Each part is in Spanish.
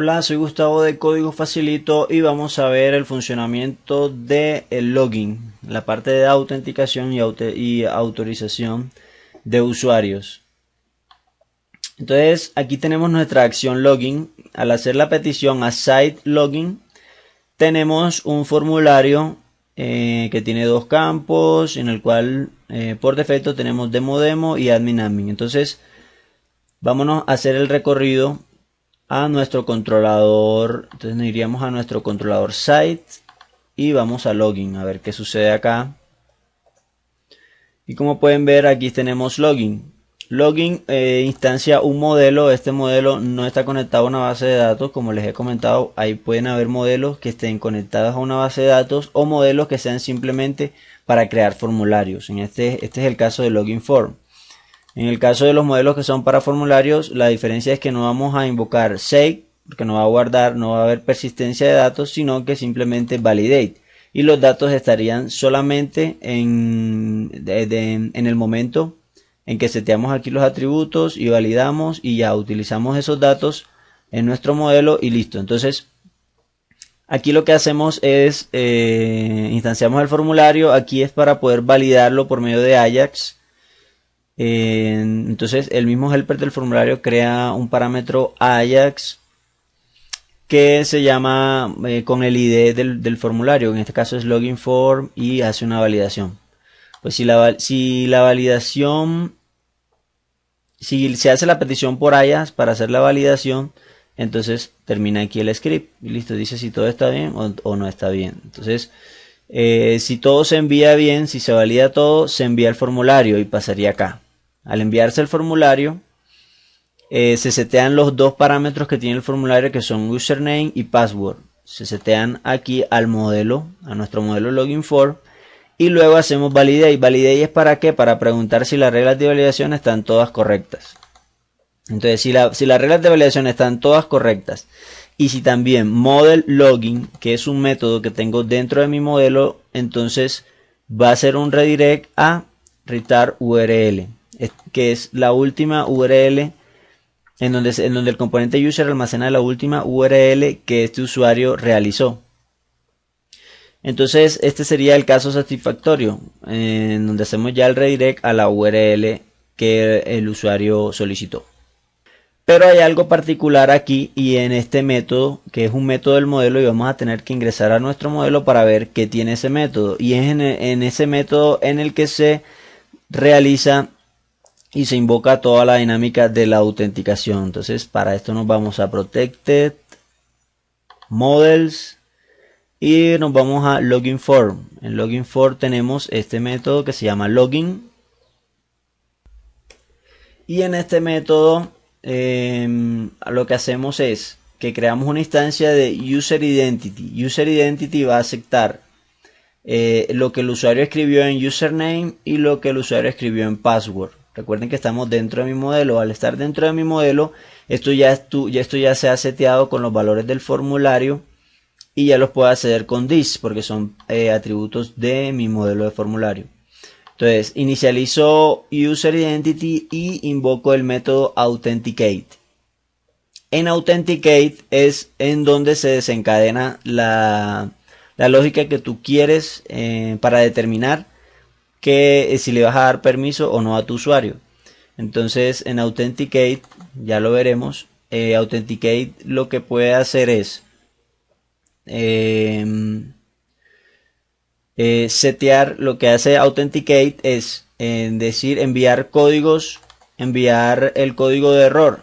Hola, soy Gustavo de Código Facilito y vamos a ver el funcionamiento de el login, la parte de autenticación y autorización de usuarios. Entonces aquí tenemos nuestra acción login. Al hacer la petición a site login tenemos un formulario que tiene dos campos, en el cual por defecto tenemos demo y admin. Entonces vámonos a hacer el recorrido a nuestro controlador. Entonces nos iríamos a nuestro controlador site y vamos a login a ver qué sucede acá. Y como pueden ver, aquí tenemos login. Login instancia un modelo. Este modelo no está conectado a una base de datos. Como les he comentado, ahí pueden haber modelos que estén conectados a una base de datos o modelos que sean simplemente para crear formularios. Este es el caso de login form. En el caso de los modelos que son para formularios, la diferencia es que no vamos a invocar save, porque no va a guardar, no va a haber persistencia de datos, sino que simplemente validate. Y los datos estarían solamente en el momento en que seteamos aquí los atributos y validamos y ya utilizamos esos datos en nuestro modelo y listo. Entonces, aquí lo que hacemos es instanciamos el formulario. Aquí es para poder validarlo por medio de Ajax. Entonces el mismo helper del formulario crea un parámetro Ajax que se llama con el ID del formulario, en este caso es login form, y hace una validación. Pues si la validación, si se hace la petición por Ajax para hacer la validación, entonces termina aquí el script y listo, dice si todo está bien o no está bien. Entonces si todo se envía bien, si se valida todo, se envía el formulario y pasaría acá. Al enviarse el formulario, se setean los dos parámetros que tiene el formulario, que son username y password. Se setean aquí al modelo, a nuestro modelo login form, y luego hacemos validate. Validate es para qué? Para preguntar si las reglas de validación están todas correctas. Entonces, si las reglas de validación están todas correctas, y si también model login, que es un método que tengo dentro de mi modelo, entonces va a ser un redirect a return URL, que es la última URL en donde el componente user almacena la última URL que este usuario realizó. Entonces este sería el caso satisfactorio, en donde hacemos ya el redirect a la URL que el usuario solicitó. Pero hay algo particular aquí y en este método, que es un método del modelo, y vamos a tener que ingresar a nuestro modelo para ver qué tiene ese método. Y es en ese método en el que se realiza y se invoca toda la dinámica de la autenticación. Entonces para esto nos vamos a Protected, Models y nos vamos a Login Form. En Login Form tenemos este método que se llama Login. Y en este método lo que hacemos es que creamos una instancia de User Identity. User Identity va a aceptar lo que el usuario escribió en username y lo que el usuario escribió en password. Recuerden que estamos dentro de mi modelo. Al estar dentro de mi modelo, esto ya se ha seteado con los valores del formulario y ya los puedo acceder con this porque son atributos de mi modelo de formulario. Entonces inicializo User Identity y invoco el método Authenticate. En Authenticate es en donde se desencadena la lógica que tú quieres para determinar que si le vas a dar permiso o no a tu usuario. Entonces en Authenticate, ya lo veremos, Authenticate lo que puede hacer es setear. Lo que hace Authenticate es decir, enviar el código de error.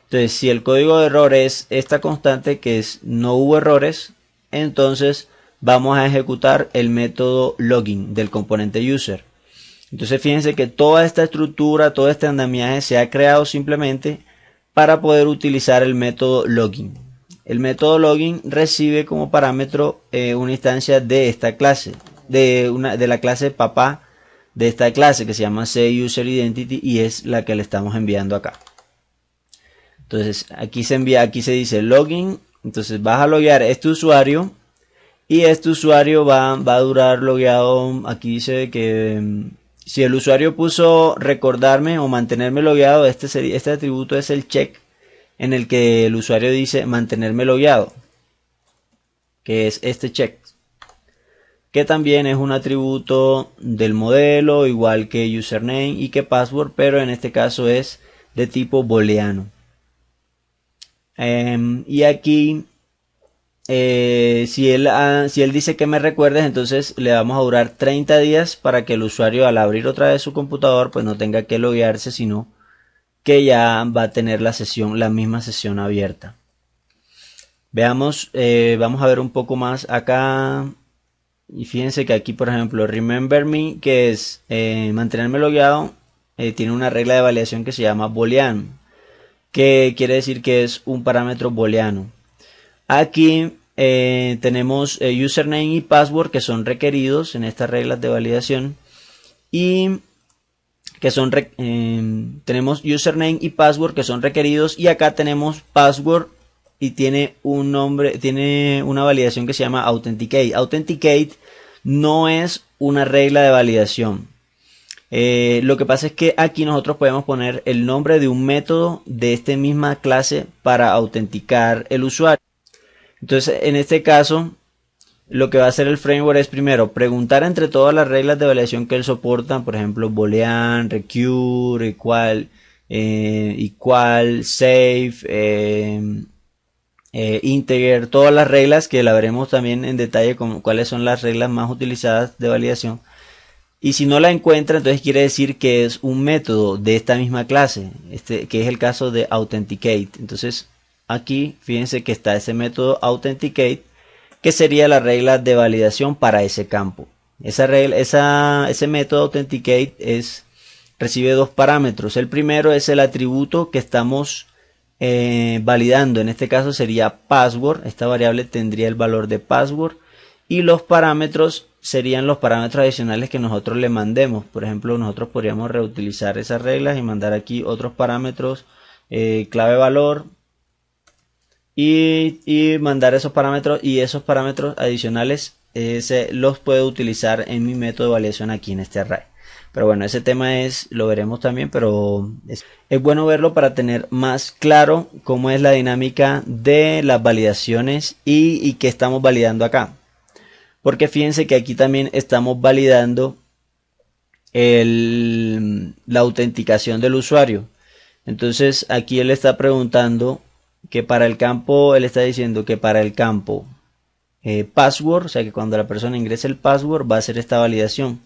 Entonces si el código de error es esta constante, que es no hubo errores, entonces vamos a ejecutar el método login del componente user. Entonces fíjense que toda esta estructura, todo este andamiaje se ha creado simplemente para poder utilizar el método login. El método login recibe como parámetro una instancia de esta clase, de la clase papá de esta clase, que se llama CUserIdentity, y es la que le estamos enviando acá. Entonces aquí se dice login. Entonces vas a loguear este usuario. Y este usuario va a durar logueado. Aquí dice que si el usuario puso recordarme o mantenerme logueado, este atributo es el check en el que el usuario dice mantenerme logueado, que es este check, que también es un atributo del modelo, igual que username y que password, pero en este caso es de tipo booleano. Y aquí, si él dice que me recuerdes, entonces le vamos a durar 30 días para que el usuario, al abrir otra vez su computador, pues no tenga que loguearse, sino que ya va a tener la misma sesión abierta. Veamos, vamos a ver un poco más acá. Y fíjense que aquí, por ejemplo, remember me, que es mantenerme logueado, tiene una regla de validación que se llama booleano, que quiere decir que es un parámetro booleano. Aquí tenemos username y password, que son requeridos en estas reglas de validación, y que son tenemos username y password que son requeridos, y acá tenemos password y tiene un nombre, tiene una validación que se llama authenticate. Authenticate no es una regla de validación. Lo que pasa es que aquí nosotros podemos poner el nombre de un método de esta misma clase para autenticar el usuario. Entonces, en este caso, lo que va a hacer el framework es primero preguntar entre todas las reglas de validación que él soporta, por ejemplo, boolean, recure, equal, safe, integer, todas las reglas que la veremos también en detalle como cuáles son las reglas más utilizadas de validación. Y si no la encuentra, entonces quiere decir que es un método de esta misma clase, que es el caso de authenticate. Entonces aquí fíjense que está ese método authenticate, que sería la regla de validación para ese campo. Ese método authenticate recibe dos parámetros. El primero es el atributo que estamos validando. En este caso sería password. Esta variable tendría el valor de password. Y los parámetros serían los parámetros adicionales que nosotros le mandemos. Por ejemplo, nosotros podríamos reutilizar esas reglas y mandar aquí otros parámetros, clave valor, y mandar esos parámetros, y esos parámetros adicionales los puedo utilizar en mi método de validación aquí en este array. Pero bueno, ese tema lo veremos también, pero es bueno verlo para tener más claro cómo es la dinámica de las validaciones y qué estamos validando acá. Porque fíjense que aquí también estamos validando la autenticación del usuario. Entonces aquí él está preguntando que para el campo, él está diciendo que para el campo password, o sea que cuando la persona ingrese el password va a hacer esta validación.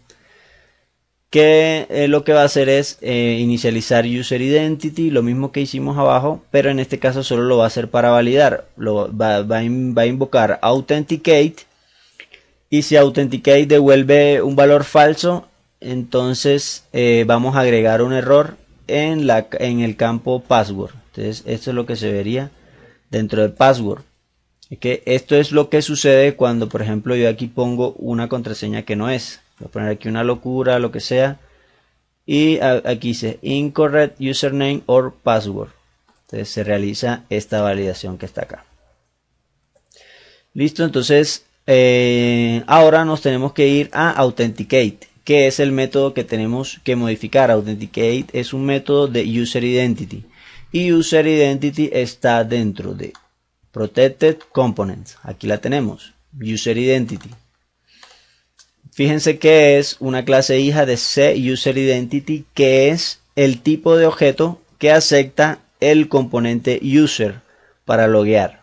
Que lo que va a hacer es inicializar user identity, lo mismo que hicimos abajo, pero en este caso solo lo va a hacer para validar. Va a invocar authenticate, y si authenticate devuelve un valor falso, entonces vamos a agregar un error en el campo password. Entonces esto es lo que se vería dentro del password. Esto es lo que sucede cuando, por ejemplo, yo aquí pongo una contraseña que no es. Voy a poner aquí una locura, lo que sea, y aquí dice incorrect username or password. Entonces se realiza esta validación que está acá. Listo, entonces ahora nos tenemos que ir a authenticate, que es el método que tenemos que modificar. Authenticate es un método de user identity, y user identity está dentro de protected components. Aquí la tenemos, user identity. Fíjense que es una clase hija de CUserIdentity, que es el tipo de objeto que acepta el componente user para loguear.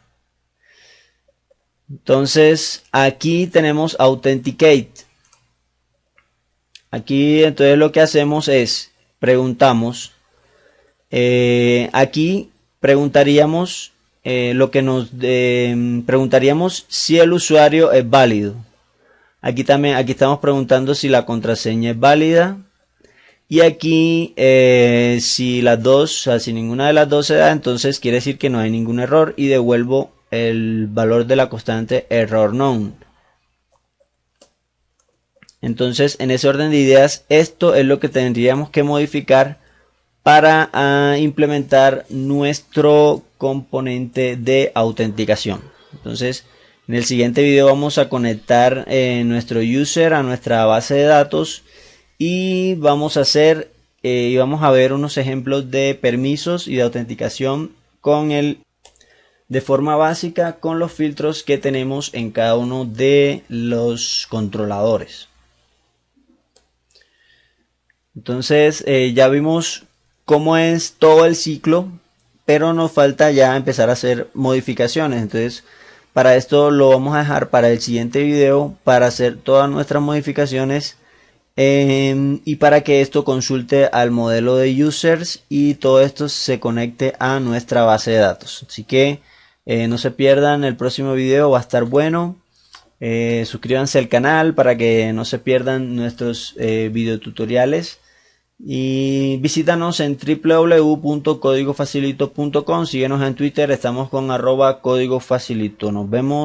Entonces aquí tenemos authenticate. Aquí entonces lo que hacemos es preguntamos. Aquí preguntaríamos preguntaríamos si el usuario es válido. Aquí estamos preguntando si la contraseña es válida. Y aquí si las dos, o sea, si ninguna de las dos se da, entonces quiere decir que no hay ningún error, y devuelvo el valor de la constante error known. Entonces, en ese orden de ideas, esto es lo que tendríamos que modificar para implementar nuestro componente de autenticación. Entonces, en el siguiente video vamos a conectar nuestro user a nuestra base de datos, y vamos a ver unos ejemplos de permisos y de autenticación de forma básica con los filtros que tenemos en cada uno de los controladores. Entonces ya vimos cómo es todo el ciclo, pero nos falta ya empezar a hacer modificaciones. Entonces para esto lo vamos a dejar para el siguiente video, para hacer todas nuestras modificaciones y para que esto consulte al modelo de users y todo esto se conecte a nuestra base de datos. Así que no se pierdan el próximo video, va a estar bueno. Suscríbanse al canal para que no se pierdan nuestros videotutoriales y visítanos en www.códigofacilito.com. Síguenos en Twitter, estamos con @códigofacilito. Nos vemos.